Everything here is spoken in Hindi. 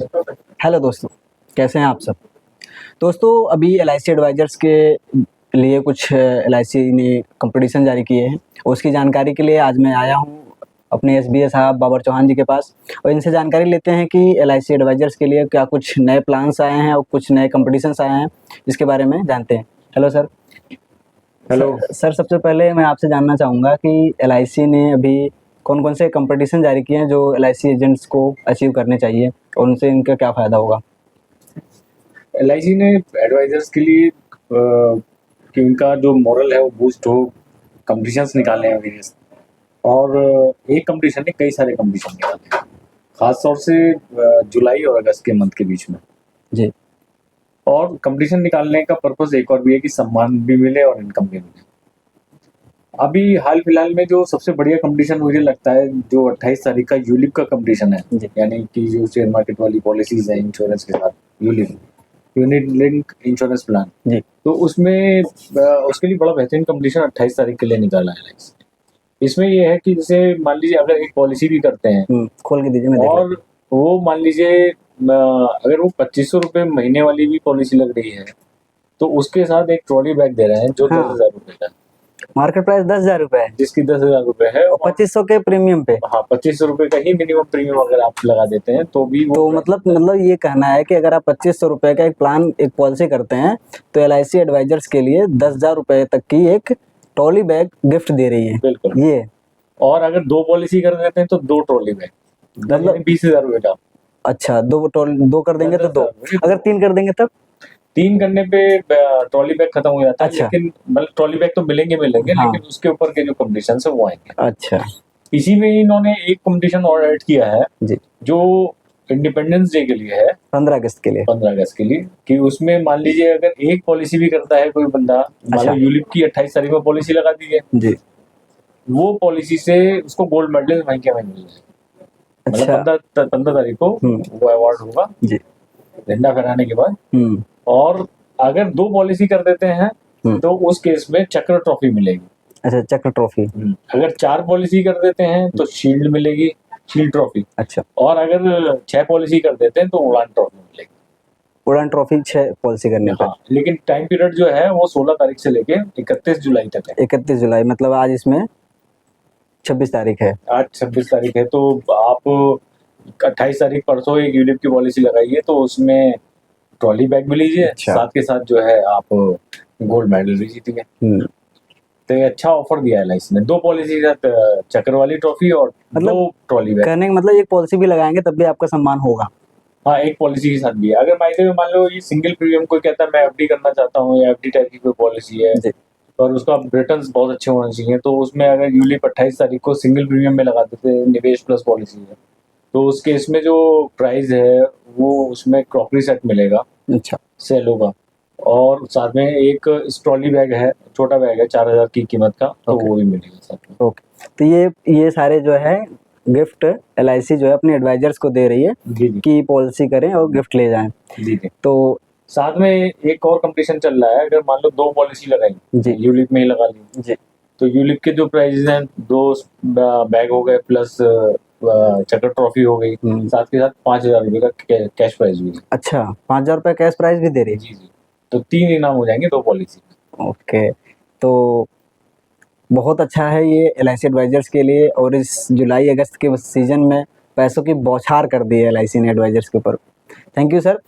हेलो दोस्तों, कैसे हैं आप सब? दोस्तों अभी एलआईसी एडवाइज़र्स के लिए कुछ एलआईसी ने कॉम्पिटिशन जारी किए हैं। उसकी जानकारी के लिए आज मैं आया हूँ अपने एसबीए साहब बाबर चौहान जी के पास और इनसे जानकारी लेते हैं कि एलआईसी एडवाइज़र्स के लिए क्या कुछ नए प्लान्स आए हैं और कुछ नए कॉम्पिटिशन्स आए हैं, इसके बारे में जानते हैं। Hello sir. हेलो। सर सबसे पहले मैं आपसे जानना चाहूँगा कि एलआईसी ने अभी कौन-कौन से कॉम्पिटिशन जारी किए हैं जो एलआईसी एजेंट्स को अचीव करने चाहिए और उनसे इनका क्या फ़ायदा होगा? एलआईसी ने एडवाइजर्स के लिए कि उनका जो मॉरल है वो बूस्ट हो, कंपटीशंस निकाले हैं वेरियस। और एक कंपटीशन नहीं, कई सारे कंपटीशन निकाले हैं, खास तौर से जुलाई और अगस्त के मंथ के बीच में। जी। और कंपटीशन निकालने का पर्पस एक और भी है कि सम्मान भी मिले और इनकम भी मिले। अभी हाल फिलहाल में जो सबसे बढ़िया कंपटीशन मुझे लगता है, जो 28 तारीख का यूलिप का कंपटीशन है, जी। यानी कि जो शेयर मार्केट वाली पॉलिसीज है इंश्योरेंस के साथ, ULIP unit link insurance plan, जी। तो उसमें उसके लिए बड़ा बेहतरीन कंपटीशन 28 तारीख के लिए निकाला है। इसमें ये है कि जैसे मान लीजिए अगर एक पॉलिसी भी करते हैं खोल के दीजिए, मैं देख लेता हूँ। और वो मान लीजिए अगर वो 2500 रुपये महीने वाली भी पॉलिसी लग रही है, तो उसके साथ एक ट्रॉली बैग दे रहे हैं जो हाँ। 10,000 रुपये का है, मार्केट प्राइस 10,000 रुपए है जिसकी 10,000 रुपये है और 2500 के प्रीमियम पे। हाँ, 2500 रुपये का ही मिनिमम प्रीमियम अगर आप लगा देते हैं तो भी वो तो मतलब ये कहना है कि अगर आप 2500 रुपए का एक प्लान, एक पॉलिसी करते हैं तो एलआईसी एडवाइजर्स के लिए 10,000 रुपए तक की एक ट्रॉली बैग गिफ्ट दे रही है। बिल्कुल। ये और अगर 2 पॉलिसी कर देते हैं तो 2 ट्रॉली बैग, मतलब 20,000 रुपये का। अच्छा, 2 कर देंगे तो 2, अगर 3 कर देंगे तब? 3 करने पे ट्रॉली बैग खत्म हो जाता है। अच्छा। लेकिन मतलब ट्रॉली बैग तो मिलेंगे हाँ। लेकिन उसके ऊपर के जो कंपटीशन है वो आएंगे। अच्छा। इसी में इन्होंने एक कंपटीशन और ऐड किया है जी। जो इंडिपेंडेंस डे के लिए है, 15 अगस्त के लिए। 15 अगस्त के लिए, कि उसमें मान लीजिए अगर एक पॉलिसी भी करता है कोई बंदा, मान लो यूलिप की 28 तारीख में पॉलिसी लगा दी है, जी। वो पॉलिसी से उसको गोल्ड मेडल वहीं के वहीं मिल जाएगा। अच्छा। मतलब 15 तारीख को वो अवार्ड होगा जी। झंडा फहराने के बाद। और अगर 2 पॉलिसी कर देते हैं तो उस केस में चक्र ट्रॉफी मिलेगी। अच्छा, चक्र ट्रॉफी। अगर 4 पॉलिसी कर देते हैं तो शील्ड मिलेगी, शील्ड ट्रॉफी। अच्छा। और अगर 6 पॉलिसी कर देते हैं तो उड़ान ट्रॉफी मिलेगी। उड़ान ट्रॉफी 6 पॉलिसी करने पे। हाँ, लेकिन टाइम पीरियड जो है वो 16 तारीख से लेके 31 जुलाई तक है। 31 जुलाई, मतलब आज इसमें 26 तारीख है। आज 26 तारीख है, तो आप 28 तारीख परसों एक यूलिप की पॉलिसी लगाइए तो उसमें ट्रॉली बैग भी लीजिए। अच्छा। साथ के साथ जो है आप गोल्ड मेडल भी जीतेंगे। तो ये अच्छा ऑफर दिया है एलआईसी ने। 2 पॉलिसी के साथ चक्र वाली ट्रॉफी और मतलब 2 ट्रॉली बैग। कहने का मतलब एक पॉलिसी भी लगाएंगे तब भी आपका सम्मान होगा। हाँ, एक पॉलिसी के साथ भी है। अगर मान लो ये सिंगल प्रीमियम कोई कहता है मैं एफडी करना चाहता हूँ या एफडी टाइप की कोई पॉलिसी है और उसका रिटर्न्स बहुत अच्छे होने चाहिए, तो उसमें अगर यूलिप 28 तारीख को सिंगल प्रीमियम में लगा देते हैं, निवेश प्लस पॉलिसी है, तो उस केस में जो प्राइस है वो उसमें क्रॉकरी सेट मिलेगा। अच्छा। सेल होगा। और साथ में एक ट्रॉली बैग है, छोटा बैग है 4,000 की कीमत का, तो वो भी मिलेगा साथ में। ओके, तो ये सारे जो है गिफ्ट एलआईसी जो है अपने एडवाइजर्स को दे रही है कि पॉलिसी करें और गिफ्ट ले जाएं। जी। तो साथ में एक और कंपटीशन चल रहा है, अगर मान लो 2 पॉलिसी लगाई, यूलिप में ही लगा ली जी, तो यूलिप के जो प्राइस हैं 2 बैग हो गए प्लस चक्कर ट्रॉफी हो गई, साथ के साथ 5,000 रुपये का कैश प्राइज भी। अच्छा, 5,000 रुपये कैश प्राइज भी दे रही है? जी। तो 3 इनाम हो जाएंगे 2 पॉलिसी। ओके, तो बहुत अच्छा है ये एलआईसी एडवाइजर्स के लिए और इस जुलाई अगस्त के सीजन में पैसों की बौछार कर दी है एलआईसी ने एडवाइजर्स के ऊपर। Thank you sir.